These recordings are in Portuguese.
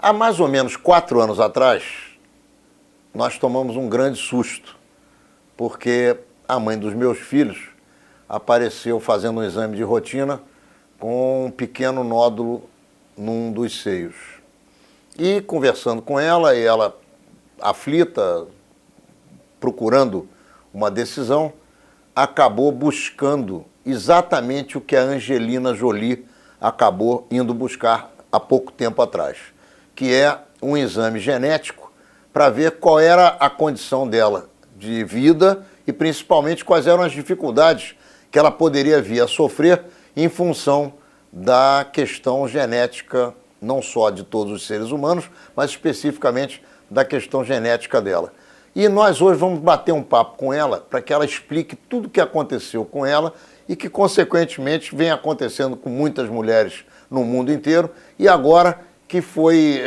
Há mais ou menos 4 anos atrás, nós tomamos um grande susto, porque a mãe dos meus filhos apareceu fazendo um exame de rotina com um pequeno nódulo num dos seios. E conversando com ela, e ela aflita, procurando uma decisão, acabou buscando exatamente o que a Angelina Jolie acabou indo buscar há pouco tempo atrás, que é um exame genético para ver qual era a condição dela de vida e principalmente quais eram as dificuldades que ela poderia vir a sofrer em função da questão genética, não só de todos os seres humanos, mas especificamente da questão genética dela. E nós hoje vamos bater um papo com ela para que ela explique tudo o que aconteceu com ela e que, consequentemente, vem acontecendo com muitas mulheres no mundo inteiro e agora que foi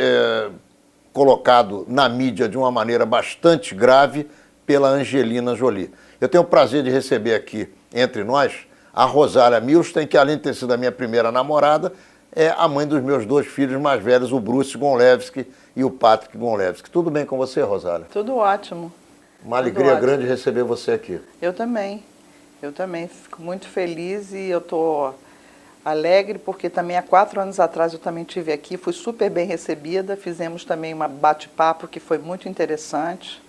colocado na mídia de uma maneira bastante grave pela Angelina Jolie. Eu tenho o prazer de receber aqui, entre nós, a Rosália Milstein, que além de ter sido a minha primeira namorada, é a mãe dos meus 2 filhos mais velhos, o Bruce Gonlewski e o Patrick Gonlewski. Tudo bem com você, Rosália? Tudo ótimo. Uma alegria grande receber você aqui. Eu também fico muito feliz e eu estou alegre porque também há 4 anos atrás eu também estive aqui, fui super bem recebida, fizemos também um bate-papo que foi muito interessante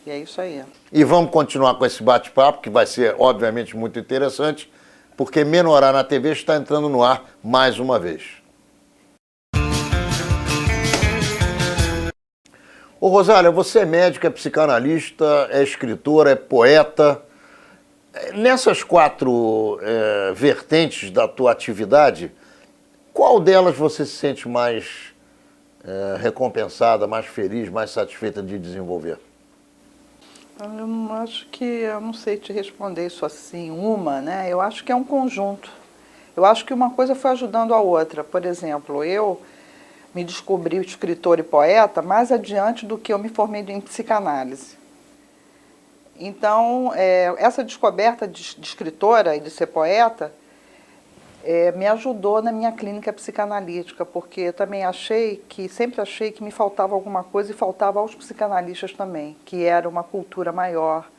e é isso aí. E vamos continuar com esse bate-papo que vai ser obviamente muito interessante, porque Menorá na TV está entrando no ar mais uma vez. Ô Rosália, você é médica, é psicanalista, é escritora, é poeta. Nessas 4 vertentes da tua atividade, qual delas você se sente mais recompensada, mais feliz, mais satisfeita de desenvolver? Eu acho que, eu não sei te responder isso assim, né? Eu acho que é um conjunto. Eu acho que uma coisa foi ajudando a outra. Por exemplo, eu me descobri escritora e poeta mais adiante do que eu me formei em psicanálise. Então, essa descoberta de escritora e de ser poeta me ajudou na minha clínica psicanalítica, porque eu também sempre achei que me faltava alguma coisa e faltava aos psicanalistas também, que era uma cultura maior,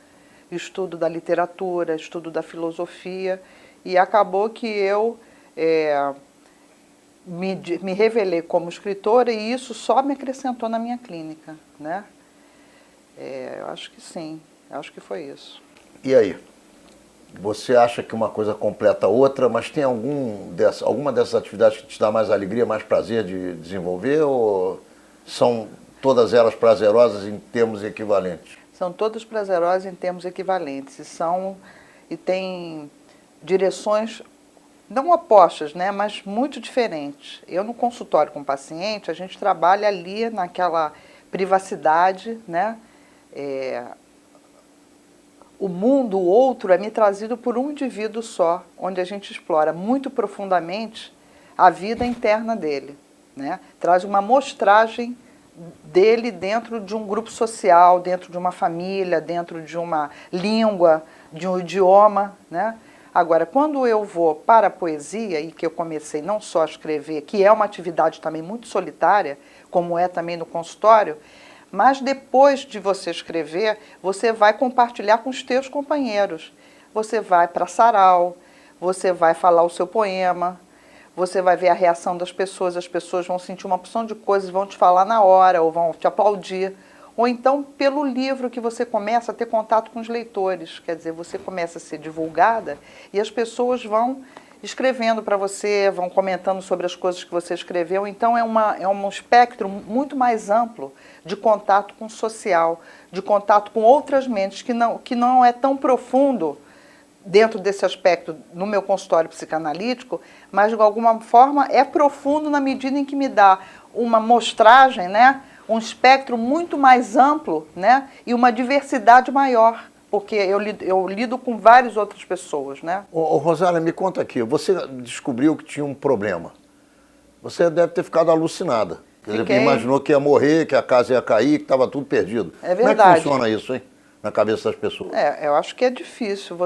estudo da literatura, estudo da filosofia, e acabou que eu me revelei como escritora e isso só me acrescentou na minha clínica, né? Eu acho que sim, acho que foi isso. E aí? Você acha que uma coisa completa a outra, mas tem alguma dessas atividades que te dá mais alegria, mais prazer de desenvolver, ou são todas elas prazerosas em termos equivalentes? São todas prazerosas em termos equivalentes e tem direções não opostas, né, mas muito diferentes. Eu no consultório com o paciente, a gente trabalha ali naquela privacidade, né? O mundo, o outro, é me trazido por um indivíduo só, onde a gente explora muito profundamente a vida interna dele, né? Traz uma amostragem dele dentro de um grupo social, dentro de uma família, dentro de uma língua, de um idioma, né? Agora, quando eu vou para a poesia, e que eu comecei não só a escrever, que é uma atividade também muito solitária, como é também no consultório, mas depois de você escrever, você vai compartilhar com os teus companheiros. Você vai para sarau, você vai falar o seu poema, você vai ver a reação das pessoas, as pessoas vão sentir uma opção de coisas, vão te falar na hora, ou vão te aplaudir. Ou então, pelo livro que você começa a ter contato com os leitores. Quer dizer, você começa a ser divulgada e as pessoas vão escrevendo para você, vão comentando sobre as coisas que você escreveu. Então, é um espectro muito mais amplo de contato com o social, de contato com outras mentes, que não é tão profundo dentro desse aspecto no meu consultório psicanalítico, mas, de alguma forma, é profundo na medida em que me dá uma mostragem, né, um espectro muito mais amplo, né, e uma diversidade maior. Porque eu lido com várias outras pessoas, né? Ô, Rosália, me conta aqui, você descobriu que tinha um problema. Você deve ter ficado alucinada. Quer dizer, imaginou que ia morrer, que a casa ia cair, que estava tudo perdido. É verdade. Como é que funciona isso, hein? Na cabeça das pessoas. Eu acho que é difícil.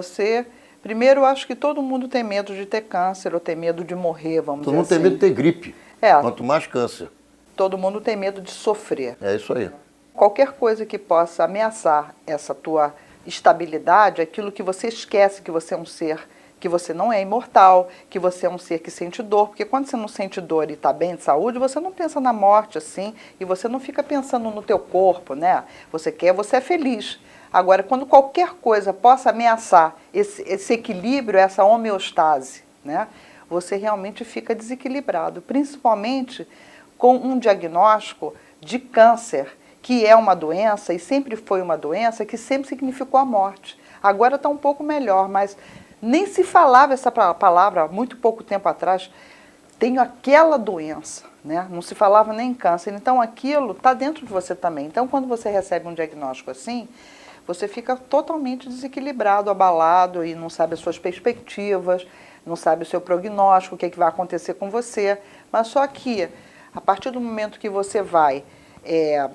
Primeiro, eu acho que todo mundo tem medo de ter câncer ou tem medo de morrer, vamos dizer assim. Todo mundo tem medo de ter gripe, quanto mais câncer. todo mundo tem medo de sofrer. É isso aí. Qualquer coisa que possa ameaçar essa tua estabilidade, aquilo que você esquece que você é um ser, que você não é imortal, que você é um ser que sente dor, porque quando você não sente dor e está bem de saúde, você não pensa na morte assim, e você não fica pensando no teu corpo, né? Você é feliz. Agora, quando qualquer coisa possa ameaçar esse equilíbrio, essa homeostase, né? Você realmente fica desequilibrado, principalmente com um diagnóstico de câncer, que é uma doença e sempre foi uma doença que sempre significou a morte. Agora está um pouco melhor, mas nem se falava essa palavra há muito pouco tempo atrás. Tenho aquela doença, né? Não se falava nem em câncer. Então aquilo está dentro de você também. Então quando você recebe um diagnóstico assim, você fica totalmente desequilibrado, abalado e não sabe as suas perspectivas, não sabe o seu prognóstico, o que vai acontecer com você. Mas só que a partir do momento que você vai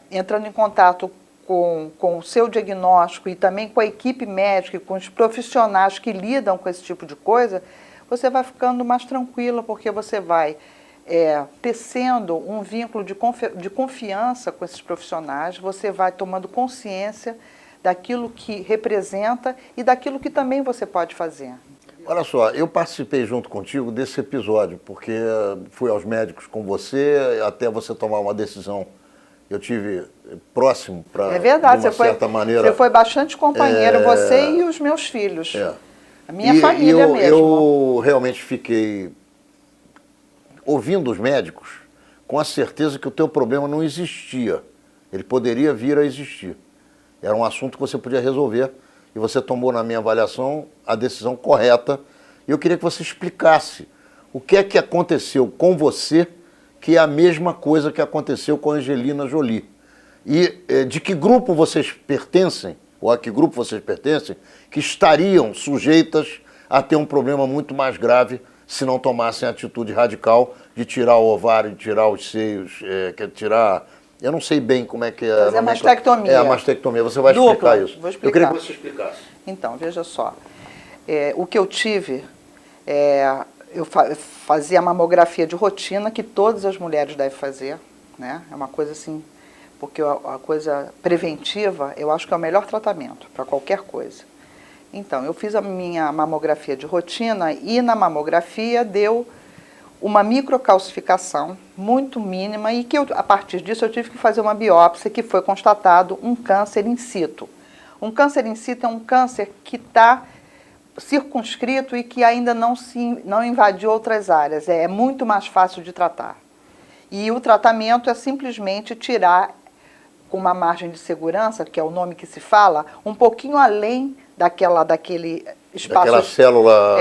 entrando em contato com o seu diagnóstico e também com a equipe médica e com os profissionais que lidam com esse tipo de coisa, você vai ficando mais tranquila, porque você vai tecendo um vínculo de confiança com esses profissionais, você vai tomando consciência daquilo que representa e daquilo que também você pode fazer. Olha só, eu participei junto contigo desse episódio, porque fui aos médicos com você, até você tomar uma decisão. Eu tive próximo para, de uma certa maneira... Você foi bastante companheiro, você e os meus filhos. A minha família mesmo. Eu realmente fiquei ouvindo os médicos com a certeza que o teu problema não existia. Ele poderia vir a existir. Era um assunto que você podia resolver e você tomou, na minha avaliação, a decisão correta. E eu queria que você explicasse o que é que aconteceu com você, que é a mesma coisa que aconteceu com a Angelina Jolie. E de que grupo vocês pertencem, ou a que grupo vocês pertencem, que estariam sujeitas a ter um problema muito mais grave se não tomassem a atitude radical de tirar o ovário, de tirar os seios, tirar... Eu não sei bem como é que é. Fazer a mastectomia. A mastectomia. Você vai explicar isso. Vou explicar. Eu queria que você explicasse. Então, veja só. O que eu tive, eu fazia a mamografia de rotina, que todas as mulheres devem fazer, né? É uma coisa assim, porque a coisa preventiva, eu acho que é o melhor tratamento para qualquer coisa. Então, eu fiz a minha mamografia de rotina e na mamografia deu uma microcalcificação muito mínima e que a partir disso eu tive que fazer uma biópsia que foi constatado um câncer in situ. Um câncer in situ é um câncer que está circunscrito e que ainda não invadiu outras áreas. É muito mais fácil de tratar. E o tratamento é simplesmente tirar, com uma margem de segurança, que é o nome que se fala, um pouquinho além daquele espaço... Daquela célula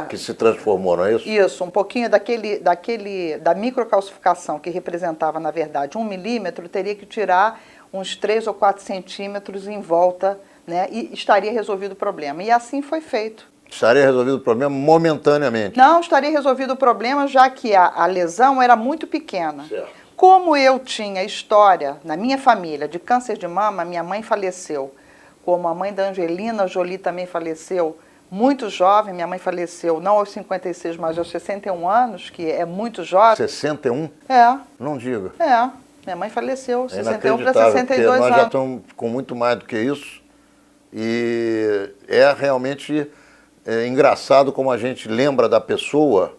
que se transformou, não é isso? Isso, um pouquinho da microcalcificação, que representava, na verdade, 1 milímetro, teria que tirar uns 3 ou 4 centímetros em volta, né, e estaria resolvido o problema. E assim foi feito. Estaria resolvido o problema momentaneamente? Não, estaria resolvido o problema, já que a lesão era muito pequena. Certo. Como eu tinha história na minha família de câncer de mama, minha mãe faleceu. Como a mãe da Angelina Jolie também faleceu muito jovem, minha mãe faleceu não aos 56, mas aos 61 anos, que é muito jovem. 61? Não diga. Minha mãe faleceu, É 61 para 62 anos. Nós já estamos com muito mais do que isso. E é realmente engraçado como a gente lembra da pessoa,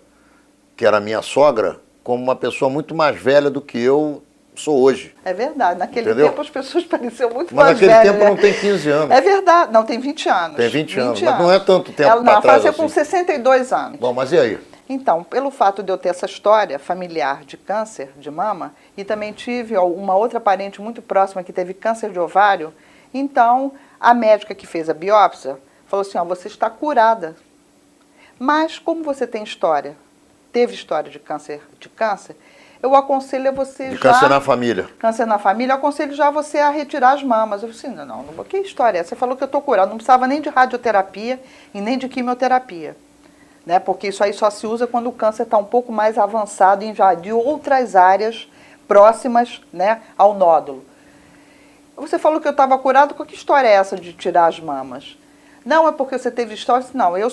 que era minha sogra, como uma pessoa muito mais velha do que eu sou hoje. É verdade. Naquele Entendeu? tempo as pessoas pareciam muito mas mais velhas. Mas naquele tempo não tem 15 anos. É verdade. Não, tem 20 anos. Tem 20 anos, mas não é tanto tempo para trás. Ela faleceu com 62 anos. Bom, mas e aí? Então, pelo fato de eu ter essa história familiar de câncer de mama, e também tive uma outra parente muito próxima que teve câncer de ovário, então a médica que fez a biópsia falou assim, você está curada. Mas como você tem história, teve história de câncer, eu aconselho a você câncer na família. Câncer na família, eu aconselho já você a retirar as mamas. Eu falei assim, não, que história é essa? Você falou que eu estou curada, não precisava nem de radioterapia e nem de quimioterapia. Né? Porque isso aí só se usa quando o câncer está um pouco mais avançado e invadiu outras áreas próximas, né, ao nódulo. Você falou que eu estava curado, que história é essa de tirar as mamas? Não, é porque você teve história. Não, eu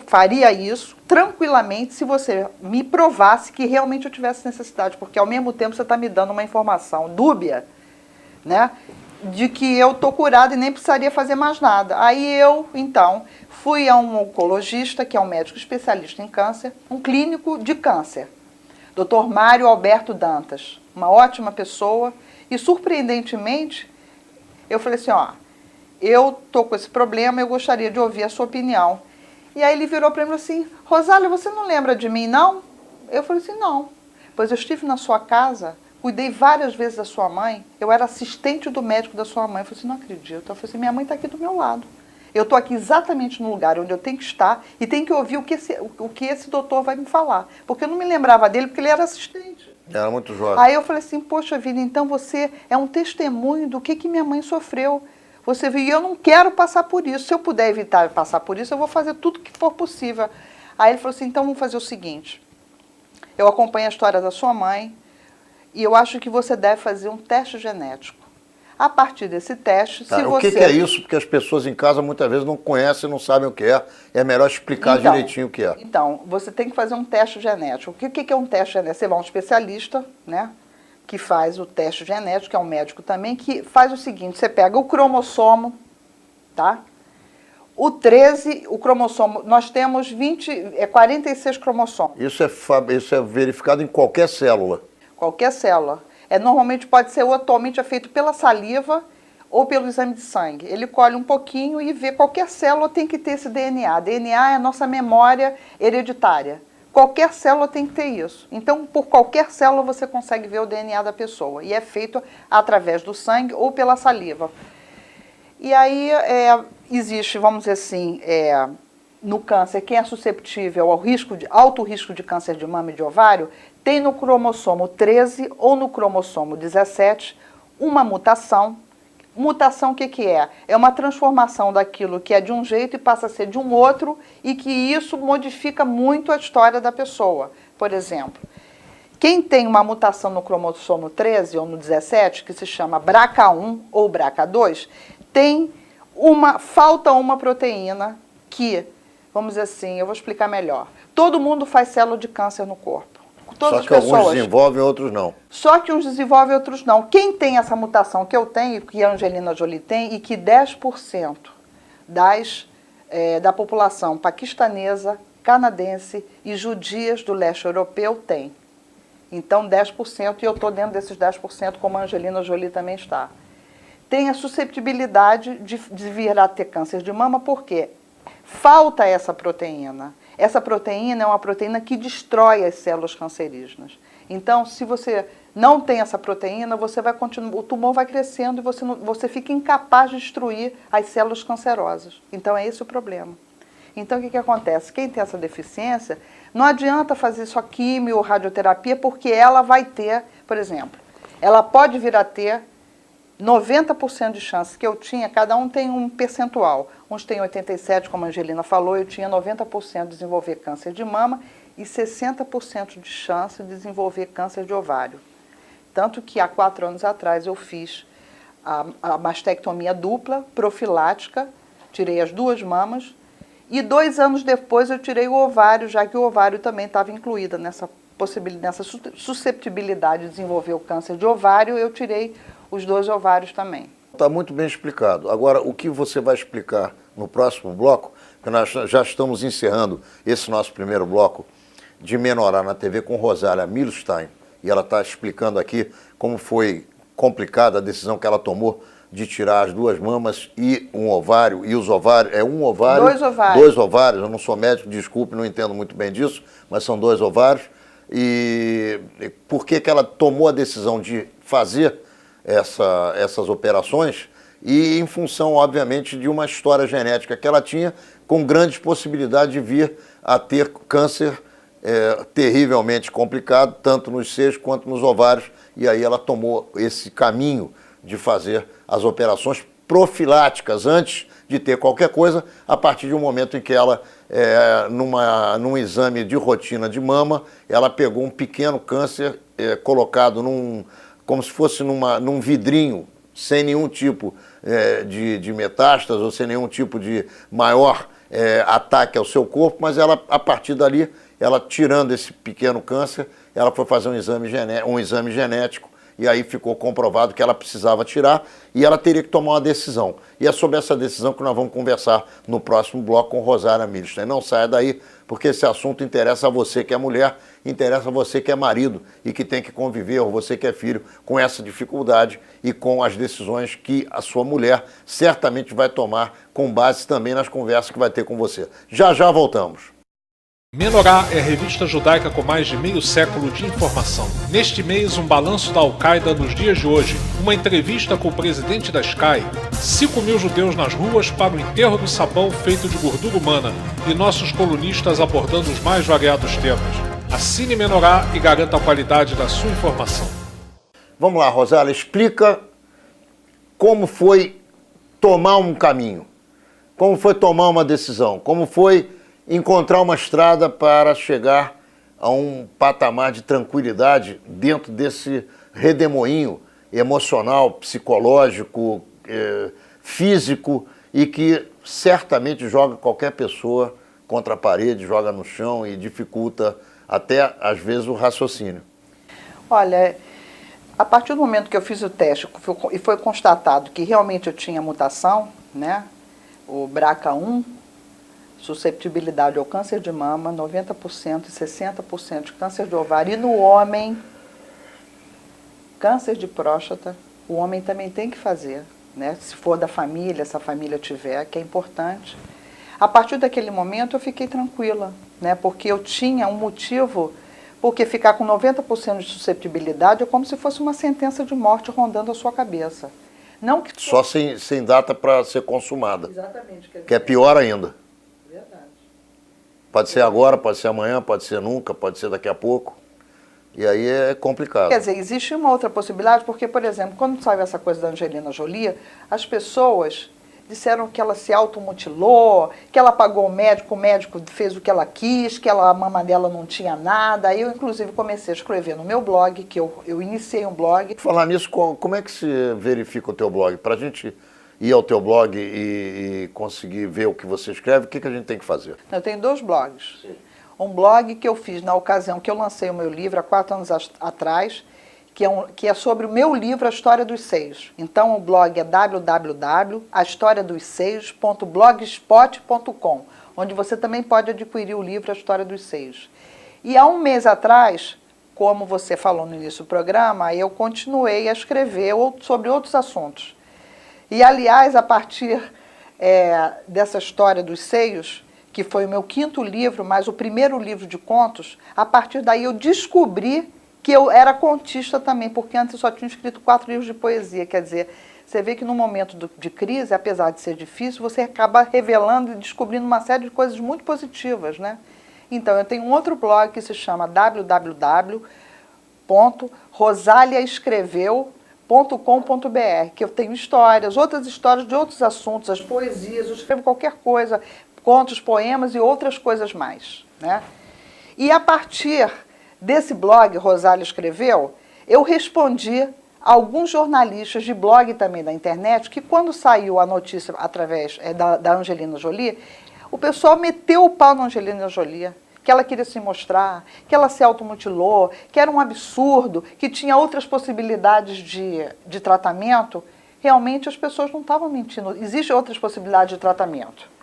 faria isso tranquilamente se você me provasse que realmente eu tivesse necessidade, porque ao mesmo tempo você está me dando uma informação dúbia, né, de que eu estou curada e nem precisaria fazer mais nada. Aí eu, então, fui a um oncologista, que é um médico especialista em câncer, um clínico de câncer, Dr. Mário Alberto Dantas, uma ótima pessoa, e surpreendentemente, eu falei assim, ó, eu estou com esse problema, eu gostaria de ouvir a sua opinião. E aí ele virou para mim e falou assim, Rosália, você não lembra de mim, não? Eu falei assim, não. Pois eu estive na sua casa, cuidei várias vezes da sua mãe, eu era assistente do médico da sua mãe. Eu falei assim, não acredito. Eu falei assim, minha mãe está aqui do meu lado. Eu estou aqui exatamente no lugar onde eu tenho que estar e tenho que ouvir o que esse doutor vai me falar. Porque eu não me lembrava dele, porque ele era assistente. Era muito jovem. Aí eu falei assim, poxa vida, então você é um testemunho do que minha mãe sofreu. Você viu, e eu não quero passar por isso. Se eu puder evitar passar por isso, eu vou fazer tudo que for possível. Aí ele falou assim, então vamos fazer o seguinte, eu acompanho a história da sua mãe e eu acho que você deve fazer um teste genético. A partir desse teste, se você... O que é isso? Porque as pessoas em casa muitas vezes não conhecem, não sabem o que é. É melhor explicar direitinho o que é. Então, você tem que fazer um teste genético. O que é um teste genético? Você vai a um especialista, né, que faz o teste genético, que é um médico também, que faz o seguinte, você pega o cromossomo, tá? O 13, o cromossomo, nós temos 46 cromossomos. Isso é verificado em qualquer célula. Qualquer célula. Normalmente pode ser, ou atualmente é feito pela saliva ou pelo exame de sangue. Ele colhe um pouquinho e vê, qualquer célula tem que ter esse DNA. DNA é a nossa memória hereditária. Qualquer célula tem que ter isso. Então, por qualquer célula você consegue ver o DNA da pessoa. E é feito através do sangue ou pela saliva. E aí existe, vamos dizer assim, no câncer, quem é susceptível ao alto risco de câncer de mama e de ovário, tem no cromossomo 13 ou no cromossomo 17 uma mutação. Mutação o que é? É uma transformação daquilo que é de um jeito e passa a ser de um outro, e que isso modifica muito a história da pessoa. Por exemplo, quem tem uma mutação no cromossomo 13 ou no 17, que se chama BRCA1 ou BRCA2, falta uma proteína que, vamos dizer assim, eu vou explicar melhor. Todo mundo faz célula de câncer no corpo. Todas Só que alguns desenvolvem, outros não. Só que uns desenvolvem, outros não. Quem tem essa mutação que eu tenho, que a Angelina Jolie tem, e que 10% da população paquistanesa, canadense e judias do leste europeu tem. Então, 10%, e eu estou dentro desses 10%, como a Angelina Jolie também está. Tem a susceptibilidade de vir a ter câncer de mama, porque falta essa proteína. Essa proteína é uma proteína que destrói as células cancerígenas. Então, se você não tem essa proteína, você vai continuar, o tumor vai crescendo e você fica incapaz de destruir as células cancerosas. Então, é esse o problema. Então, o que acontece? Quem tem essa deficiência, não adianta fazer só quimio ou radioterapia, porque ela vai ter, por exemplo, ela pode vir a ter 90% de chance que eu tinha, cada um tem um percentual. Uns têm 87%, como a Angelina falou, eu tinha 90% de desenvolver câncer de mama e 60% de chance de desenvolver câncer de ovário. Tanto que há 4 anos atrás eu fiz a mastectomia dupla, profilática, tirei as 2 mamas, e 2 anos depois eu tirei o ovário, já que o ovário também estava incluído nessa susceptibilidade de desenvolver o câncer de ovário, eu tirei os 2 ovários também. Está muito bem explicado. Agora, o que você vai explicar no próximo bloco, que nós já estamos encerrando esse nosso primeiro bloco de Menorá na TV com Rosália Milstein, e ela está explicando aqui como foi complicada a decisão que ela tomou de tirar as 2 mamas e um ovário, e os ovários, um ovário? 2 ovários. 2 ovários, eu não sou médico, desculpe, não entendo muito bem disso, mas são 2 ovários. E por que ela tomou a decisão de fazer essas operações? E em função, obviamente, de uma história genética que ela tinha, com grandes possibilidades de vir a ter câncer terrivelmente complicado, tanto nos seios quanto nos ovários, e aí ela tomou esse caminho de fazer as operações profiláticas antes de ter qualquer coisa, a partir de um momento em que ela, num exame de rotina de mama, ela pegou um pequeno câncer colocado como se fosse num vidrinho sem nenhum tipo de metástase ou sem nenhum tipo de maior ataque ao seu corpo, mas ela, a partir dali, ela tirando esse pequeno câncer, ela foi fazer um exame genético e aí ficou comprovado que ela precisava tirar e ela teria que tomar uma decisão. E é sobre essa decisão que nós vamos conversar no próximo bloco com Rosália Milstein. Não saia daí, porque esse assunto interessa a você que é mulher, interessa a você que é marido e que tem que conviver, ou você que é filho, com essa dificuldade e com as decisões que a sua mulher certamente vai tomar com base também nas conversas que vai ter com você. Já já voltamos. Menorá é a revista judaica com mais de meio século de informação. Neste mês, um balanço da Al-Qaeda nos dias de hoje, uma entrevista com o presidente da Sky, 5.000 judeus nas ruas para o enterro do sabão feito de gordura humana e nossos colunistas abordando os mais variados temas. Assine Menorá e garanta a qualidade da sua informação. Vamos lá, Rosália, explica como foi tomar um caminho, como foi tomar uma decisão, como foi encontrar uma estrada para chegar a um patamar de tranquilidade dentro desse redemoinho emocional, psicológico, físico e que certamente joga qualquer pessoa contra a parede, joga no chão e dificulta até, às vezes, o raciocínio. Olha, a partir do momento que eu fiz o teste e foi constatado que realmente eu tinha mutação, né, o BRCA1, susceptibilidade ao câncer de mama, 90% e 60% de câncer de ovário. E no homem, câncer de próstata, o homem também tem que fazer, né? Se for da família, se a família tiver, que é importante. A partir daquele momento eu fiquei tranquila, né? Porque eu tinha um motivo, porque ficar com 90% de susceptibilidade é como se fosse uma sentença de morte rondando a sua cabeça. Não que... Só sem data para ser consumada. Exatamente. Que é pior ainda. Verdade. Pode ser agora, pode ser amanhã, pode ser nunca, pode ser daqui a pouco. E aí é complicado. Quer dizer, existe uma outra possibilidade, porque, por exemplo, quando saiu essa coisa da Angelina Jolie, as pessoas disseram que ela se automutilou, que ela pagou o médico fez o que ela quis, que a mama dela não tinha nada. Aí eu, inclusive, comecei a escrever no meu blog, que eu iniciei um blog. Falar nisso, como é que se verifica o teu blog? Para a gente ir ao teu blog e conseguir ver o que você escreve, o que a gente tem que fazer? Eu tenho 2 blogs. Sim. Um blog que eu fiz na ocasião que eu lancei o meu livro, há 4 anos atrás, que é sobre o meu livro, A História dos Seios. Então, o blog é www.ahistoriadoseios.blogspot.com, onde você também pode adquirir o livro A História dos Seios. E há um mês atrás, como você falou no início do programa, eu continuei a escrever sobre outros assuntos. E, aliás, a partir dessa História dos Seios, que foi o meu 5º livro, mas o primeiro livro de contos, a partir daí eu descobri que eu era contista também, porque antes eu só tinha escrito 4 livros de poesia. Quer dizer, você vê que no momento de crise, apesar de ser difícil, você acaba revelando e descobrindo uma série de coisas muito positivas, né? Então, eu tenho um outro blog que se chama www.rosaliaescreveu.com.br, que eu tenho histórias, outras histórias de outros assuntos, as poesias, eu escrevo qualquer coisa, contos, poemas e outras coisas mais, né? E a partir desse blog, Rosália Escreveu, eu respondi a alguns jornalistas de blog também da internet, que quando saiu a notícia através da Angelina Jolie, o pessoal meteu o pau na Angelina Jolie, que ela queria se mostrar, que ela se automutilou, que era um absurdo, que tinha outras possibilidades de tratamento. Realmente as pessoas não estavam mentindo. Existem outras possibilidades de tratamento.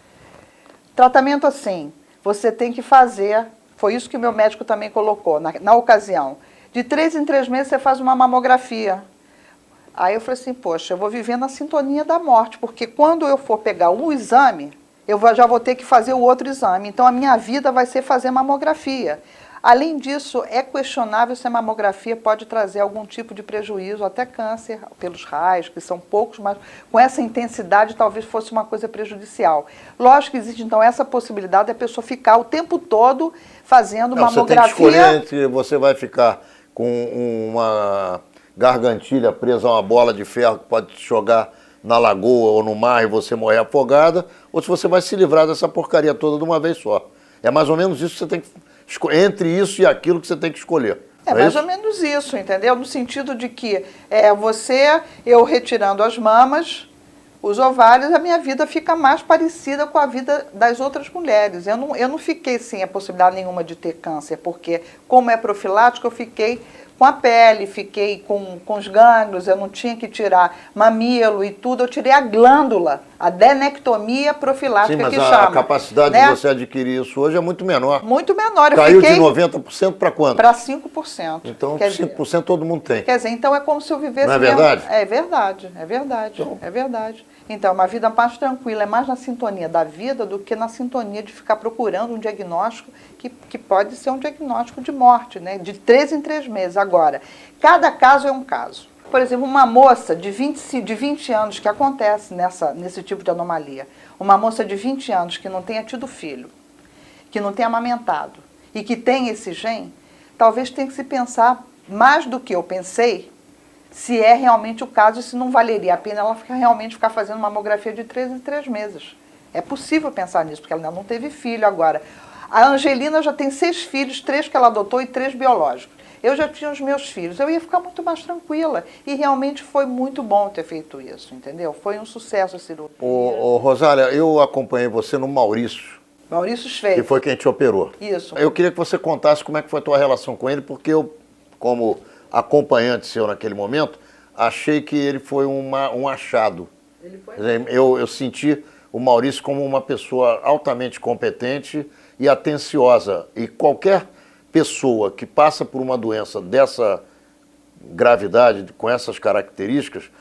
Tratamento assim, você tem que fazer, foi isso que o meu médico também colocou na ocasião, de 3 em 3 meses você faz uma mamografia. Aí eu falei assim, poxa, eu vou viver na sintonia da morte, porque quando eu for pegar um exame, eu já vou ter que fazer o outro exame. Então a minha vida vai ser fazer mamografia. Além disso, é questionável se a mamografia pode trazer algum tipo de prejuízo, até câncer, pelos raios, que são poucos, mas com essa intensidade talvez fosse uma coisa prejudicial. Lógico que existe, então, essa possibilidade da pessoa ficar o tempo todo fazendo mamografia. Você tem que escolher entre você vai ficar com uma gargantilha presa a uma bola de ferro que pode te jogar na lagoa ou no mar e você morrer afogada, ou se você vai se livrar dessa porcaria toda de uma vez só. É mais ou menos isso que você tem que... Entre isso e aquilo que você tem que escolher. É mais ou menos isso, entendeu? No sentido de que eu retirando as mamas, os ovários, a minha vida fica mais parecida com a vida das outras mulheres. Eu não fiquei sem a possibilidade nenhuma de ter câncer, porque como é profilático, eu fiquei com a pele, fiquei com os gânglios, eu não tinha que tirar mamilo e tudo, eu tirei a glândula, a adenectomia profilática. Sim, mas a capacidade de você adquirir isso hoje é muito menor. Muito menor. Caiu de 90% para quanto? Para 5%. Então, 5% todo mundo tem. Quer dizer, então é como se eu vivesse... Não é verdade? É verdade, é verdade, então... é verdade. Então, é uma vida mais tranquila, é mais na sintonia da vida do que na sintonia de ficar procurando um diagnóstico que pode ser um diagnóstico de morte, né? De 3 em 3 meses. Agora, cada caso é um caso. Por exemplo, uma moça de 20 anos que acontece nesse tipo de anomalia, uma moça de 20 anos que não tenha tido filho, que não tenha amamentado e que tem esse gene, talvez tenha que se pensar mais do que eu pensei, se é realmente o caso e se não valeria a pena ela realmente ficar fazendo mamografia de 3 em 3 meses. É possível pensar nisso, porque ela ainda não teve filho agora. A Angelina já tem 6 filhos, 3 que ela adotou e 3 biológicos. Eu já tinha os meus filhos, eu ia ficar muito mais tranquila. E realmente foi muito bom ter feito isso, entendeu? Foi um sucesso a cirurgia. Rosália, eu acompanhei você no Maurício. Maurício Schweitzer. Que foi quem te operou. Isso. Eu queria que você contasse como é que foi a tua relação com ele, porque eu, como acompanhante seu naquele momento, achei que ele foi um achado. Ele foi? Eu senti o Maurício como uma pessoa altamente competente e atenciosa. E qualquer pessoa que passa por uma doença dessa gravidade, com essas características,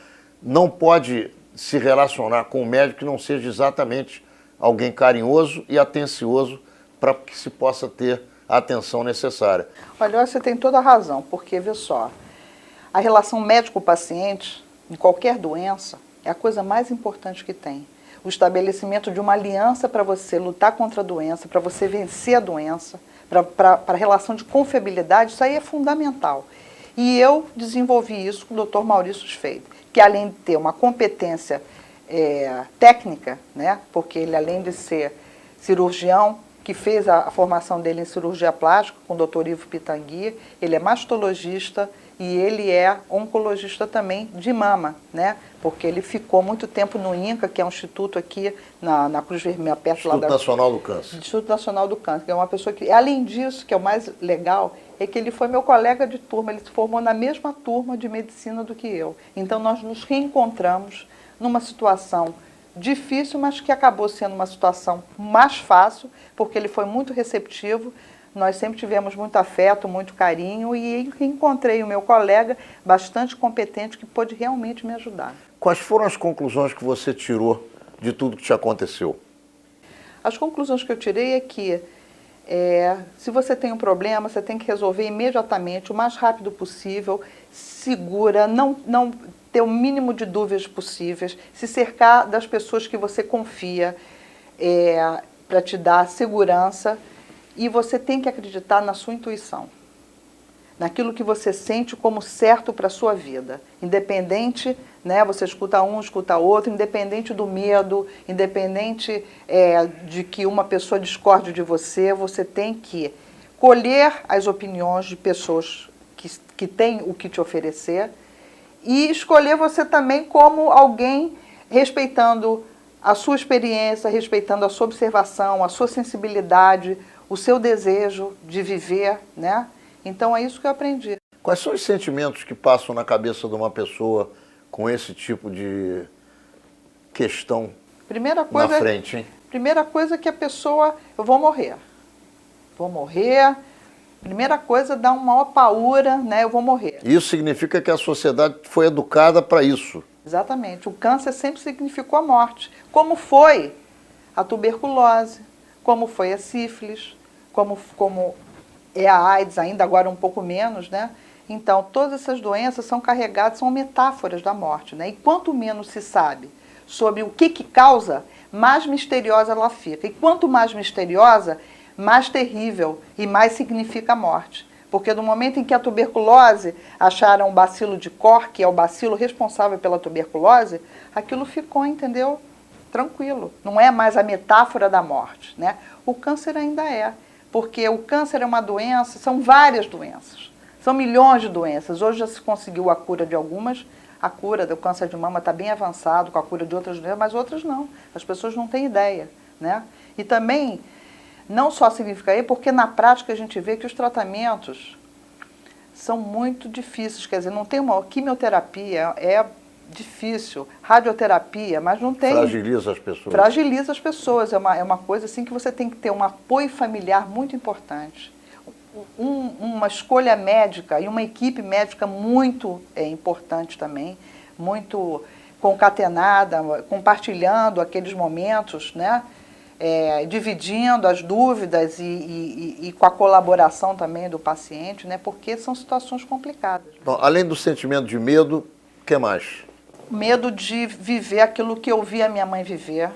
não pode se relacionar com um médico que não seja exatamente alguém carinhoso e atencioso para que se possa ter a atenção necessária. Olha, você tem toda a razão, porque, vê só, a relação médico-paciente, em qualquer doença, é a coisa mais importante que tem. O estabelecimento de uma aliança para você lutar contra a doença, para você vencer a doença, para a relação de confiabilidade, isso aí é fundamental. E eu desenvolvi isso com o Dr. Maurício Schweitzer, que além de ter uma competência técnica, né, porque ele além de ser cirurgião, que fez a formação dele em cirurgia plástica com o Dr. Ivo Pitangui, ele é mastologista e ele é oncologista também de mama, né? Porque ele ficou muito tempo no INCA, que é um instituto aqui na Cruz Vermelha, perto lá da... Instituto Nacional do Câncer. Instituto Nacional do Câncer, que é uma pessoa que, além disso, que é o mais legal, é que ele foi meu colega de turma, ele se formou na mesma turma de medicina do que eu. Então nós nos reencontramos numa situação difícil, mas que acabou sendo uma situação mais fácil, porque ele foi muito receptivo, nós sempre tivemos muito afeto, muito carinho, e encontrei o meu colega bastante competente que pôde realmente me ajudar. Quais foram as conclusões que você tirou de tudo que te aconteceu? As conclusões que eu tirei é que se você tem um problema, você tem que resolver imediatamente, o mais rápido possível, segura, não ter o mínimo de dúvidas possíveis, se cercar das pessoas que você confia para te dar segurança, e você tem que acreditar na sua intuição, naquilo que você sente como certo para a sua vida, independente, né, você escuta um, escuta outro, independente do medo, independente de que uma pessoa discorde de você, você tem que colher as opiniões de pessoas que têm o que te oferecer e escolher você também como alguém respeitando a sua experiência, respeitando a sua observação, a sua sensibilidade, o seu desejo de viver, né? Então é isso que eu aprendi. Quais são os sentimentos que passam na cabeça de uma pessoa com esse tipo de questão na frente, hein? Primeira coisa é que a pessoa, eu vou morrer. Vou morrer. Primeira coisa, dá uma maior paura, né? Eu vou morrer. Isso significa que a sociedade foi educada para isso. Exatamente. O câncer sempre significou a morte. Como foi a tuberculose, como foi a sífilis, como é a AIDS, ainda agora um pouco menos, né? Então, todas essas doenças são carregadas, são metáforas da morte, né? E quanto menos se sabe sobre o que causa, mais misteriosa ela fica. E quanto mais misteriosa, mais terrível e mais significa a morte. Porque no momento em que a tuberculose acharam o bacilo de Koch, que é o bacilo responsável pela tuberculose, aquilo ficou, entendeu? Tranquilo. Não é mais a metáfora da morte, né? O câncer ainda é. Porque o câncer é uma doença, são várias doenças. São milhões de doenças. Hoje já se conseguiu a cura de algumas, a cura do câncer de mama está bem avançado, com a cura de outras doenças, mas outras não. As pessoas não têm ideia, né? E também, não só significa aí, porque na prática a gente vê que os tratamentos são muito difíceis, quer dizer, não tem uma quimioterapia, é difícil, radioterapia, mas não tem... Fragiliza as pessoas. Fragiliza as pessoas, é uma coisa assim que você tem que ter um apoio familiar muito importante. Uma escolha médica e uma equipe médica muito importante também, muito concatenada, compartilhando aqueles momentos, né? Dividindo as dúvidas e com a colaboração também do paciente, né? Porque são situações complicadas. Bom, além do sentimento de medo, o que mais? Medo de viver aquilo que eu vi a minha mãe viver.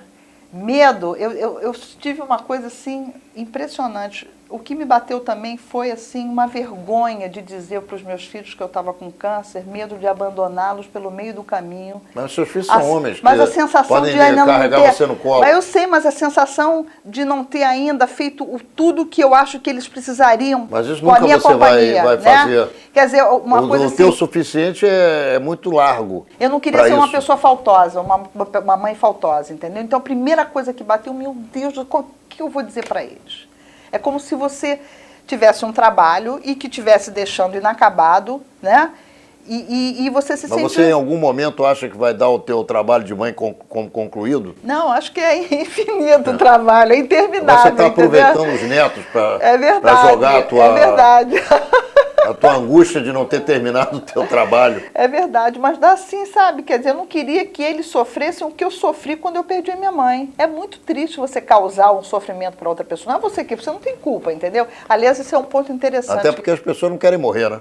Medo, eu tive uma coisa assim impressionante. O que me bateu também foi assim uma vergonha de dizer para os meus filhos que eu estava com câncer, medo de abandoná-los pelo meio do caminho. Mas seus filhos são homens, mas a sensação podem de ainda carregar não ter, você no colo. Mas eu sei, mas a sensação de não ter ainda feito tudo que eu acho que eles precisariam mas isso com a nunca minha você companhia, vai né? fazer. Quer dizer, uma coisa o assim, teu suficiente é muito largo. eu não queria ser isso. uma pessoa faltosa, uma mãe faltosa, entendeu? Então a primeira coisa que bateu, meu Deus, o que eu vou dizer para eles? É como se você tivesse um trabalho e que tivesse deixando inacabado, né? E você se sente... Mas você em algum momento acha que vai dar o teu trabalho de mãe como concluído? Não, acho que é infinito o trabalho, é interminável. Você está aproveitando os netos para jogar a tua angústia de não ter terminado o teu trabalho. É verdade, mas dá sim, sabe? Quer dizer, eu não queria que eles sofressem o que eu sofri quando eu perdi a minha mãe. É muito triste você causar um sofrimento para outra pessoa. Não é você que você não tem culpa, entendeu? Aliás, esse é um ponto interessante. Até porque as pessoas não querem morrer, né?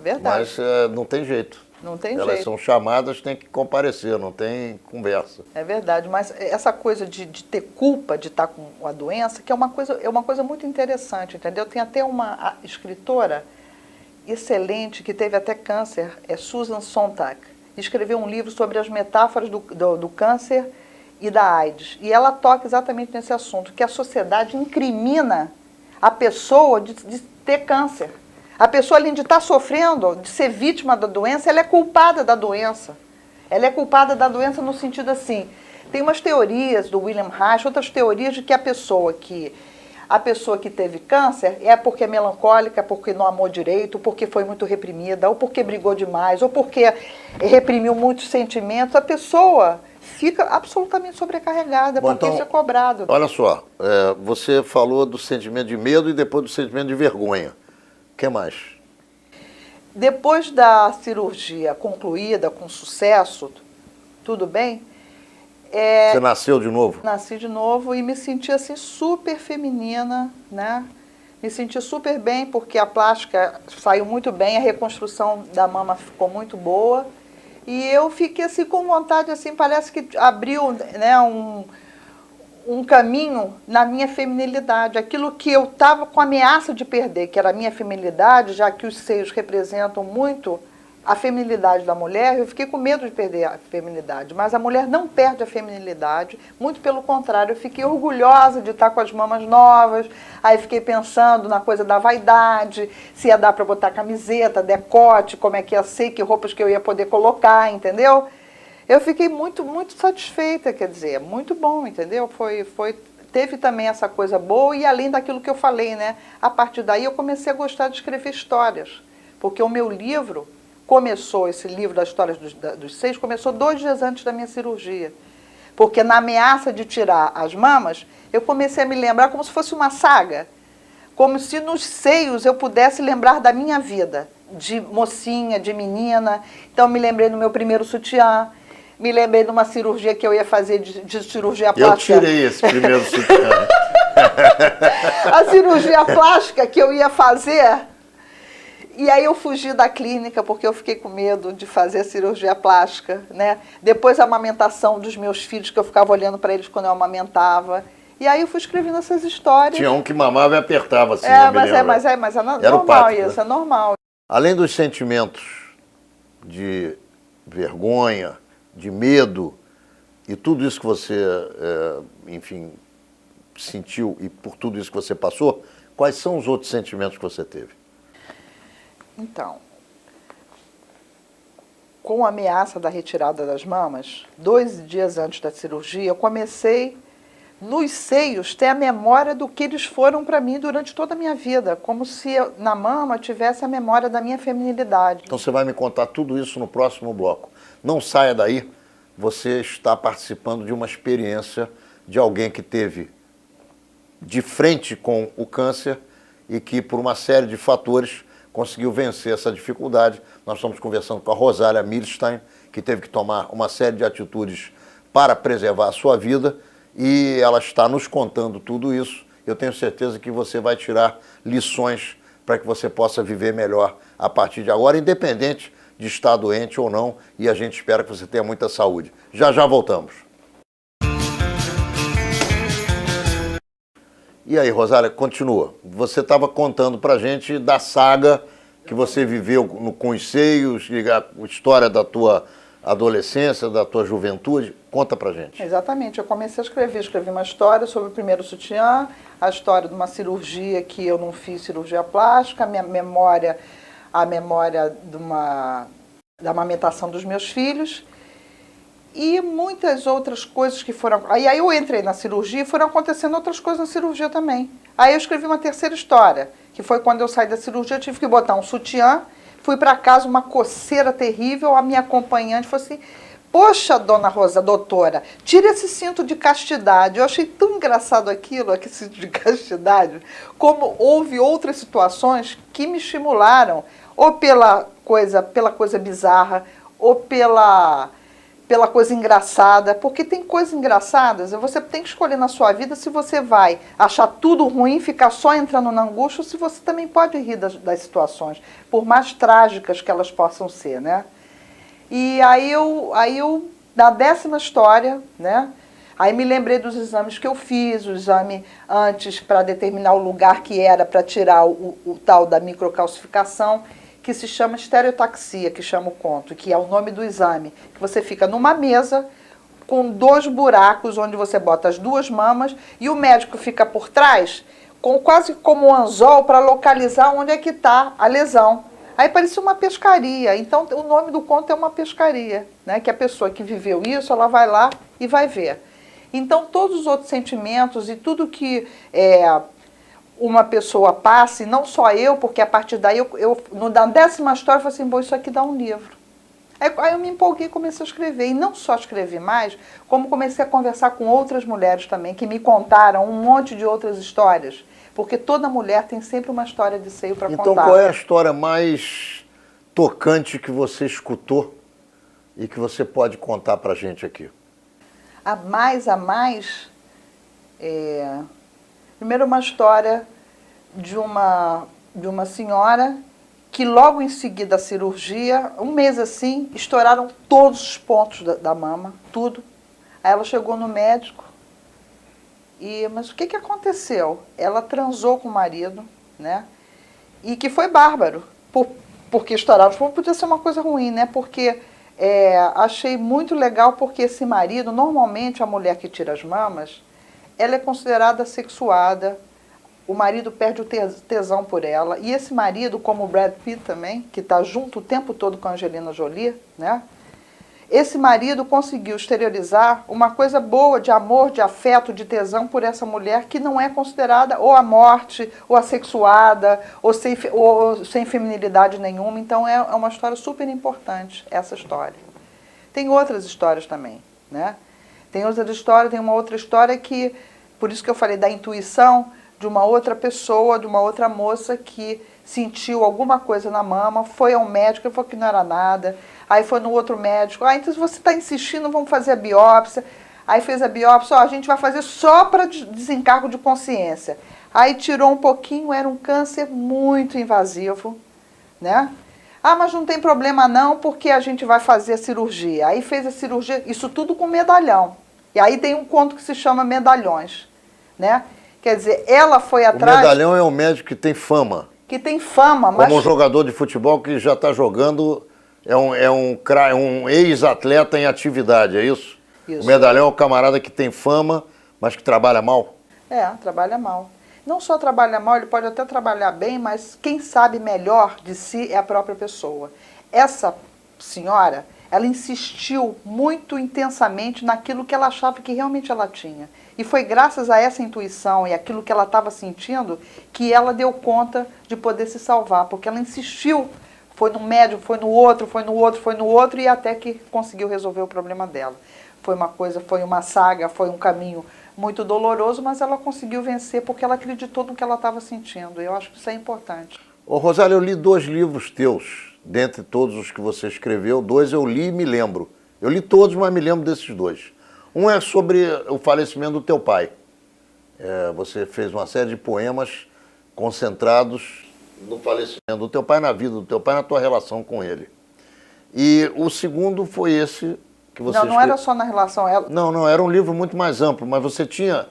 Verdade. Mas não tem jeito. Não tem Elas jeito. são chamadas, tem que comparecer, não tem conversa. É verdade, mas essa coisa de ter culpa de estar com a doença, que é uma coisa muito interessante, entendeu? Tem até uma escritora excelente que teve até câncer, é Susan Sontag, escreveu um livro sobre as metáforas do câncer e da AIDS. E ela toca exatamente nesse assunto, que a sociedade incrimina a pessoa de ter câncer. A pessoa, além de estar sofrendo, de ser vítima da doença, ela é culpada da doença. Ela é culpada da doença no sentido assim, tem umas teorias do William Reich, outras teorias de que a pessoa que teve câncer é porque é melancólica, porque não amou direito, porque foi muito reprimida, ou porque brigou demais, ou porque reprimiu muitos sentimentos. A pessoa fica absolutamente sobrecarregada, porque então, isso é cobrado. Olha só, você falou do sentimento de medo e depois do sentimento de vergonha. O que mais? Depois da cirurgia concluída com sucesso, tudo bem? Você nasceu de novo? Nasci de novo e me senti assim super feminina, né? Me senti super bem porque a plástica saiu muito bem, a reconstrução da mama ficou muito boa e eu fiquei assim com vontade, assim, parece que abriu, né, um caminho na minha feminilidade, aquilo que eu estava com ameaça de perder, que era a minha feminilidade, já que os seios representam muito a feminilidade da mulher, eu fiquei com medo de perder a feminilidade, mas a mulher não perde a feminilidade, muito pelo contrário, eu fiquei orgulhosa de estar com as mamas novas, aí fiquei pensando na coisa da vaidade, se ia dar para botar camiseta, decote, como é que ia ser, que roupas que eu ia poder colocar, entendeu? Eu fiquei muito, muito satisfeita, quer dizer, muito bom, entendeu? Teve também essa coisa boa e além daquilo que eu falei, né? A partir daí eu comecei a gostar de escrever histórias, porque o meu livro começou, esse livro das histórias dos seios, começou 2 dias antes da minha cirurgia. Porque na ameaça de tirar as mamas, eu comecei a me lembrar como se fosse uma saga, como se nos seios eu pudesse lembrar da minha vida, de mocinha, de menina. Então me lembrei do meu primeiro sutiã, me lembrei de uma cirurgia que eu ia fazer de cirurgia plástica. Eu tirei esse primeiro sutiã. A cirurgia plástica que eu ia fazer, e aí eu fugi da clínica porque eu fiquei com medo de fazer a cirurgia plástica, né? Depois a amamentação dos meus filhos, que eu ficava olhando para eles quando eu amamentava. E aí eu fui escrevendo essas histórias. Tinha um que mamava e apertava assim. Mas é normal pato, isso, né? é normal. Além dos sentimentos de vergonha, de medo e tudo isso que você, enfim, sentiu e por tudo isso que você passou, quais são os outros sentimentos que você teve? Então, com a ameaça da retirada das mamas, 2 dias antes da cirurgia, eu comecei, nos seios, ter a memória do que eles foram para mim durante toda a minha vida, como se eu, na mama tivesse a memória da minha feminilidade. Então você vai me contar tudo isso no próximo bloco. Não saia daí, você está participando de uma experiência de alguém que teve de frente com o câncer e que, por uma série de fatores, conseguiu vencer essa dificuldade. Nós estamos conversando com a Rosália Milstein, que teve que tomar uma série de atitudes para preservar a sua vida, e ela está nos contando tudo isso. Eu tenho certeza que você vai tirar lições para que você possa viver melhor a partir de agora, independente de estar doente ou não, e a gente espera que você tenha muita saúde. Já já voltamos. E aí, Rosália, continua. Você estava contando para a gente da saga que você viveu com os seios, a história da tua adolescência, da tua juventude. Conta pra gente. Exatamente. Eu comecei a escrevi uma história sobre o primeiro sutiã, a história de uma cirurgia que eu não fiz cirurgia plástica, a memória da amamentação dos meus filhos e muitas outras coisas que foram... Aí eu entrei na cirurgia e foram acontecendo outras coisas na cirurgia também. Aí eu escrevi uma terceira história, que foi quando eu saí da cirurgia, eu tive que botar um sutiã, fui para casa, uma coceira terrível, a minha acompanhante falou assim, poxa, dona Rosa, doutora, tira esse cinto de castidade. Eu achei tão engraçado aquilo, aquele cinto de castidade, como houve outras situações que me estimularam, ou pela coisa bizarra, ou pela coisa engraçada, porque tem coisas engraçadas, você tem que escolher na sua vida se você vai achar tudo ruim, ficar só entrando na angústia, ou se você também pode rir das situações, por mais trágicas que elas possam ser, né? E aí eu na 10ª história, né? Aí me lembrei dos exames que eu fiz, o exame antes para determinar o lugar que era para tirar o tal da microcalcificação, que se chama estereotaxia, que chama o conto, que é o nome do exame, que você fica numa mesa com 2 buracos onde você bota as 2 mamas e o médico fica por trás, quase como um anzol para localizar onde é que está a lesão. Aí parecia uma pescaria, então o nome do conto é uma pescaria, né? Que a pessoa que viveu isso, ela vai lá e vai ver. Então todos os outros sentimentos e tudo que uma pessoa passa, e não só eu, porque a partir daí, na 10ª história, eu falei assim, bom, isso aqui dá um livro. Aí eu me empolguei e comecei a escrever. E não só escrevi mais, como comecei a conversar com outras mulheres também, que me contaram um monte de outras histórias. Porque toda mulher tem sempre uma história de seio para contar. Então, qual é a história mais tocante que você escutou e que você pode contar pra gente aqui? A mais, primeiro uma história de uma senhora que logo em seguida da cirurgia, um mês assim, estouraram todos os pontos da mama, tudo. Aí ela chegou no médico, mas o que aconteceu? Ela transou com o marido, né? E que foi bárbaro, porque estouraram os pontos, podia ser uma coisa ruim, né? Porque achei muito legal, porque esse marido, normalmente a mulher que tira as mamas, ela é considerada sexuada, o marido perde o tesão por ela, e esse marido, como o Brad Pitt também, que está junto o tempo todo com a Angelina Jolie, né? Esse marido conseguiu exteriorizar uma coisa boa de amor, de afeto, de tesão por essa mulher que não é considerada ou a morte, ou assexuada, ou sem feminilidade nenhuma. Então é uma história super importante, essa história. Tem outras histórias também, né? Tem uma outra história que, por isso que eu falei da intuição, de uma outra pessoa, de uma outra moça que sentiu alguma coisa na mama, foi ao médico, ele falou que não era nada, aí foi no outro médico, então se você está insistindo, vamos fazer a biópsia, aí fez a biópsia, a gente vai fazer só para desencargo de consciência. Aí tirou um pouquinho, era um câncer muito invasivo, né? Mas não tem problema não, porque a gente vai fazer a cirurgia. Aí fez a cirurgia, isso tudo com medalhão. E aí tem um conto que se chama Medalhões, né? Quer dizer, ela foi atrás... O medalhão é um médico que tem fama. Que tem fama, mas... Como um jogador de futebol que já está jogando, é um ex-atleta em atividade, é isso? Isso. O medalhão é um camarada que tem fama, mas que trabalha mal? Trabalha mal. não só trabalha mal, ele pode até trabalhar bem, mas quem sabe melhor de si é a própria pessoa. Essa senhora, ela insistiu muito intensamente naquilo que ela achava que realmente ela tinha. E foi graças a essa intuição e aquilo que ela estava sentindo que ela deu conta de poder se salvar, porque ela insistiu, foi no médium, foi no outro, foi no outro, foi no outro, e até que conseguiu resolver o problema dela. Foi uma coisa, foi uma saga, foi um caminho muito doloroso, mas ela conseguiu vencer porque ela acreditou no que ela estava sentindo. E eu acho que isso é importante. Ô, Rosália, eu li 2 livros teus, dentre todos os que você escreveu, 2 eu li e me lembro. Eu li todos, mas me lembro desses 2. Um é sobre o falecimento do teu pai. Você fez uma série de poemas concentrados no falecimento do teu pai, na vida do teu pai, na tua relação com ele. E o segundo foi esse que você não era só na relação a ela. Não, era um livro muito mais amplo, mas você tinha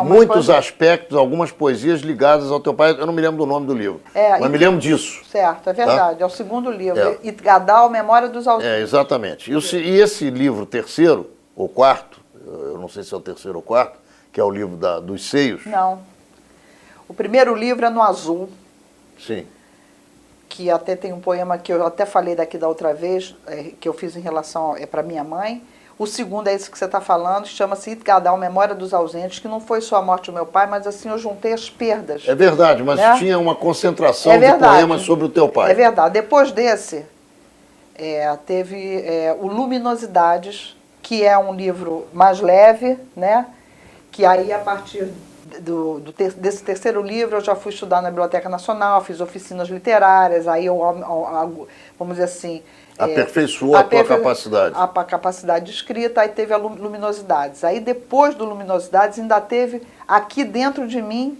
muitos aspectos, algumas poesias ligadas ao teu pai. Eu não me lembro do nome do livro, mas me lembro disso. Certo, é verdade, é o segundo livro. Itgadal, Memória dos Ausentes. Exatamente. E esse livro terceiro, ou quarto, eu não sei se é o terceiro ou quarto, que é o livro dos Seios. Não. O primeiro livro é no azul. Sim. Que até tem um poema que eu até falei daqui da outra vez, que eu fiz em relação, para minha mãe. O segundo é esse que você está falando, chama-se Itgadal, Memória dos Ausentes, que não foi só a morte do meu pai, mas assim, eu juntei as perdas. É verdade, mas tinha uma concentração de poemas sobre o teu pai. É verdade. Depois desse, teve o Luminosidades, que é um livro mais leve, né? Que aí, a partir desse terceiro livro, eu já fui estudar na Biblioteca Nacional, fiz oficinas literárias, aí eu, vamos dizer assim... Aperfeiçoou a tua capacidade. A capacidade de escrita, aí teve a Luminosidades. Aí depois do Luminosidades ainda teve Aqui Dentro de Mim,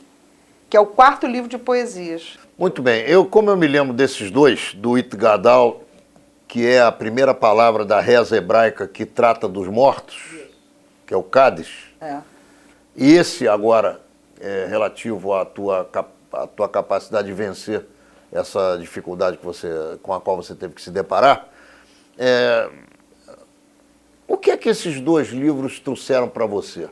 que é o 4º livro de poesias. Muito bem. Como eu me lembro desses 2, do Itgadal, que é a primeira palavra da reza hebraica que trata dos mortos, que é o Cádiz. E esse agora é relativo à tua capacidade de vencer essa dificuldade com a qual você teve que se deparar. O que é que esses 2 livros trouxeram para você?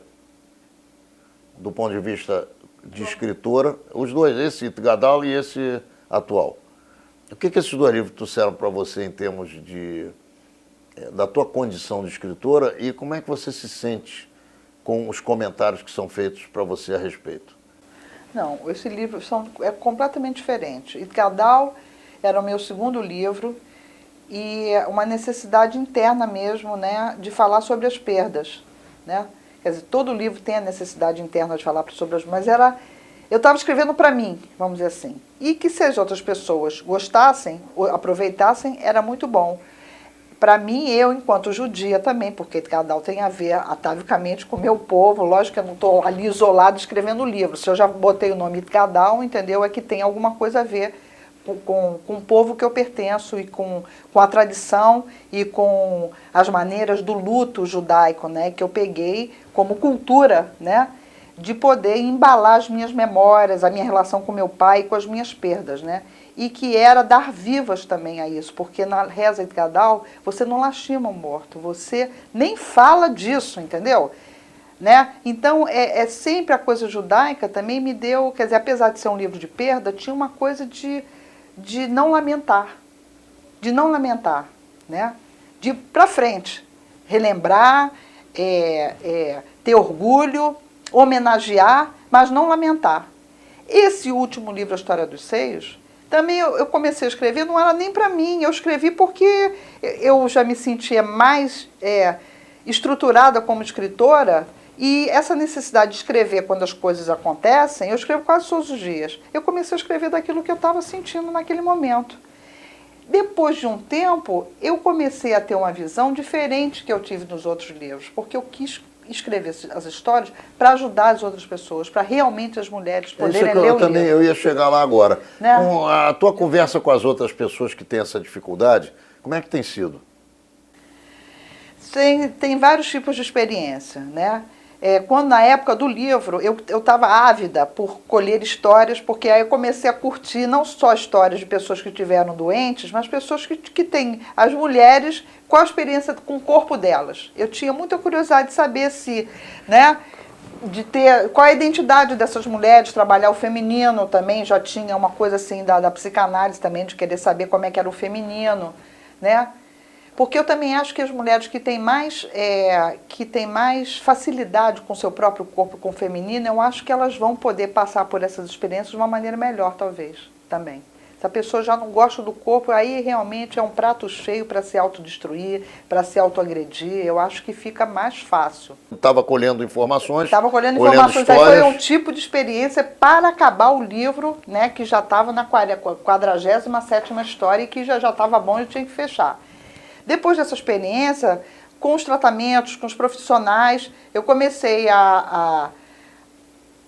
Do ponto de vista de escritora, os 2, esse Itgadal e esse atual. O que esses 2 livros trouxeram para você em termos da tua condição de escritora e como é que você se sente com os comentários que são feitos para você a respeito? Não, esse livro é completamente diferente. Itgadal era o meu segundo livro e uma necessidade interna mesmo, né, de falar sobre as perdas, né? Quer dizer, todo livro tem a necessidade interna de falar sobre as... Mas eu estava escrevendo para mim, vamos dizer assim. E que se as outras pessoas gostassem, ou aproveitassem, era muito bom. Para mim, eu, enquanto judia também, porque Itgadal tem a ver atavicamente com o meu povo, lógico que eu não estou ali isolado escrevendo o livro. Se eu já botei o nome Itgadal, entendeu? É que tem alguma coisa a ver com o povo que eu pertenço e com a tradição e com as maneiras do luto judaico, né? Que eu peguei como cultura, né? De poder embalar as minhas memórias, a minha relação com meu pai e com as minhas perdas, né? E que era dar vivas também a isso, porque na reza Itgadal você não lastima o morto, você nem fala disso, entendeu? Né? Então, sempre a coisa judaica também me deu, quer dizer, apesar de ser um livro de perda, tinha uma coisa de não lamentar, né? De ir para frente, relembrar, ter orgulho, homenagear, mas não lamentar. Esse último livro, A História dos Seios, também eu comecei a escrever, não era nem para mim, eu escrevi porque eu já me sentia mais estruturada como escritora e essa necessidade de escrever quando as coisas acontecem, eu escrevo quase todos os dias. Eu comecei a escrever daquilo que eu estava sentindo naquele momento. Depois de um tempo, eu comecei a ter uma visão diferente que eu tive nos outros livros, porque eu quis escrever as histórias para ajudar as outras pessoas, para realmente as mulheres poderem ler o livro. Eu ia chegar lá agora. Né? Com a tua conversa com as outras pessoas que têm essa dificuldade, como é que tem sido? Tem vários tipos de experiência, né? Quando na época do livro, eu estava ávida por colher histórias, porque aí eu comecei a curtir não só histórias de pessoas que estiveram doentes, mas pessoas que têm, as mulheres, qual a experiência com o corpo delas. Eu tinha muita curiosidade de saber se, né, de ter... Qual é a identidade dessas mulheres, trabalhar o feminino também, já tinha uma coisa assim da psicanálise também, de querer saber como é que era o feminino, né? Porque eu também acho que as mulheres que têm mais facilidade com o seu próprio corpo, com o feminino, eu acho que elas vão poder passar por essas experiências de uma maneira melhor, talvez, também. Se a pessoa já não gosta do corpo, aí realmente é um prato cheio para se autodestruir, para se autoagredir. Eu acho que fica mais fácil. Estava colhendo informações. Estava colhendo informações. Aí foi um tipo de experiência para acabar o livro, né, que já estava na 47ª história e que já estava bom e tinha que fechar. Depois dessa experiência, com os tratamentos, com os profissionais, eu comecei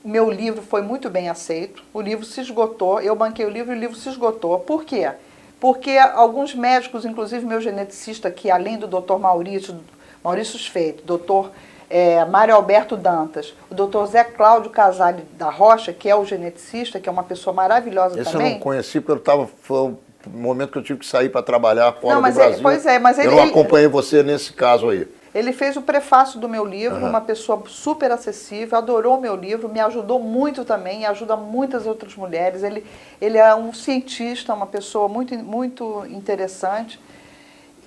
Meu livro foi muito bem aceito, o livro se esgotou, eu banquei o livro e o livro se esgotou. Por quê? Porque alguns médicos, inclusive meu geneticista, que além do Dr. Maurício Sfeito, Dr. Mário Alberto Dantas, o Dr. Zé Cláudio Casale da Rocha, que é o geneticista, que é uma pessoa maravilhosa Esse também. Eu não conheci porque foi um momento que eu tive que sair para trabalhar fora do Brasil. Mas eu não acompanhei você nesse caso aí. Ele fez o prefácio do meu livro, uma pessoa super acessível, adorou o meu livro, me ajudou muito também, e ajuda muitas outras mulheres. Ele é um cientista, uma pessoa muito, muito interessante.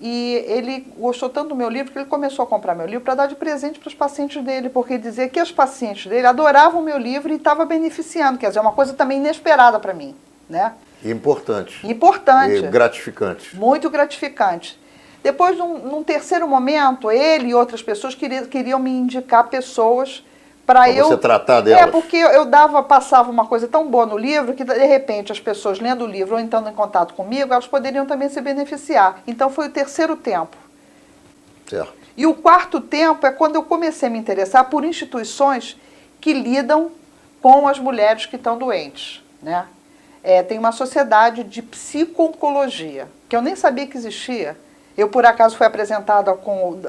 E ele gostou tanto do meu livro que ele começou a comprar meu livro para dar de presente para os pacientes dele, porque dizia que os pacientes dele adoravam o meu livro e estava beneficiando, quer dizer, é uma coisa também inesperada para mim, né? Importante. Importante. E gratificante. Muito gratificante. Depois, num terceiro momento, ele e outras pessoas queriam me indicar pessoas para eu... você tratar delas. Porque eu passava uma coisa tão boa no livro que, de repente, as pessoas lendo o livro ou entrando em contato comigo, elas poderiam também se beneficiar. Então, foi o terceiro tempo. Certo. E o quarto tempo é quando eu comecei a me interessar por instituições que lidam com as mulheres que estão doentes, né? Tem uma sociedade de psico-oncologia, que eu nem sabia que existia. Eu, por acaso, fui apresentada com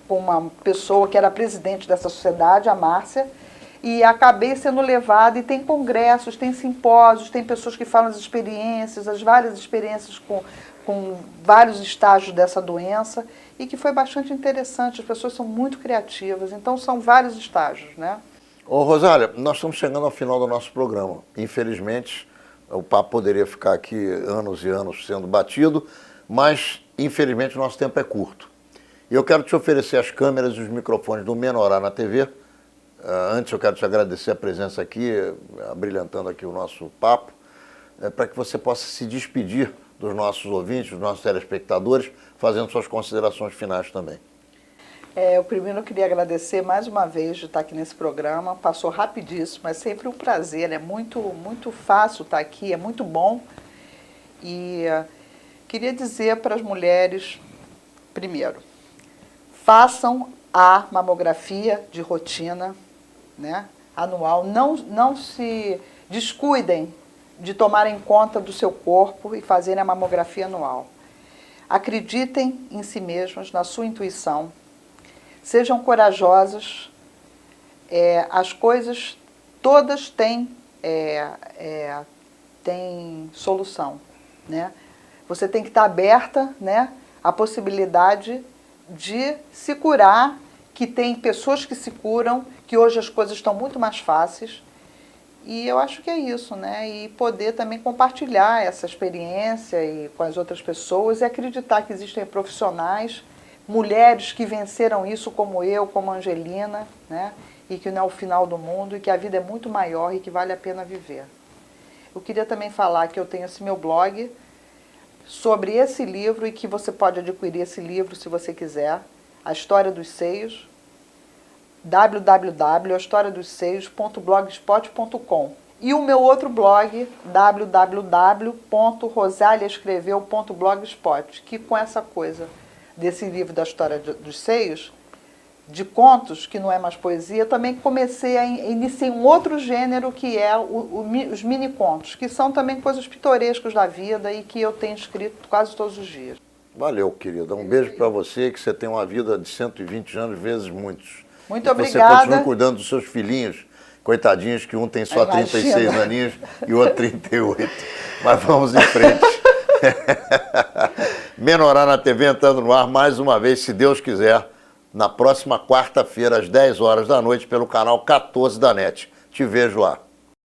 uma pessoa que era presidente dessa sociedade, a Márcia, e acabei sendo levada, e tem congressos, tem simpósios, tem pessoas que falam as experiências, as várias experiências com vários estágios dessa doença, e que foi bastante interessante, as pessoas são muito criativas, então são vários estágios, né? Ô Rosália, nós estamos chegando ao final do nosso programa. Infelizmente, o papo poderia ficar aqui anos e anos sendo batido, mas, infelizmente, o nosso tempo é curto. E eu quero te oferecer as câmeras e os microfones do Menorá na TV. Antes, eu quero te agradecer a presença aqui, abrilhantando aqui o nosso papo, para que você possa se despedir dos nossos ouvintes, dos nossos telespectadores, fazendo suas considerações finais também. Eu primeiro queria agradecer mais uma vez de estar aqui nesse programa. Passou rapidíssimo, é sempre um prazer, é muito, muito fácil estar aqui, é muito bom. E queria dizer para as mulheres, primeiro, façam a mamografia de rotina, né, anual. Não se descuidem de tomarem conta do seu corpo e fazerem a mamografia anual. Acreditem em si mesmas, na sua intuição. Sejam corajosas. As coisas todas têm solução, né? Você tem que estar aberta, né, à possibilidade de se curar, que tem pessoas que se curam, que hoje as coisas estão muito mais fáceis. E eu acho que é isso, né? E poder também compartilhar essa experiência com as outras pessoas e acreditar que existem profissionais, mulheres que venceram isso como eu, como a Angelina, né? E que não é o final do mundo e que a vida é muito maior e que vale a pena viver. Eu queria também falar que eu tenho esse meu blog sobre esse livro e que você pode adquirir esse livro se você quiser, A História dos Seios, www.ahistoriadoseios.blogspot.com. E o meu outro blog, www.rosaliaescreveu.blogspot, que com essa coisa desse livro da História dos Seios, de contos, que não é mais poesia, também comecei a iniciar um outro gênero que é os mini-contos, que são também coisas pitorescas da vida e que eu tenho escrito quase todos os dias. Valeu, querida. Um beijo para você, que você tem uma vida de 120 anos, vezes muitos. Muito obrigada. Você continua cuidando dos seus filhinhos, coitadinhos, que um tem só 36 aninhos e o outro 38. Mas vamos em frente. Menorá na TV entrando no ar mais uma vez, se Deus quiser, na próxima quarta-feira, às 10 horas da noite, pelo canal 14 da NET. Te vejo lá.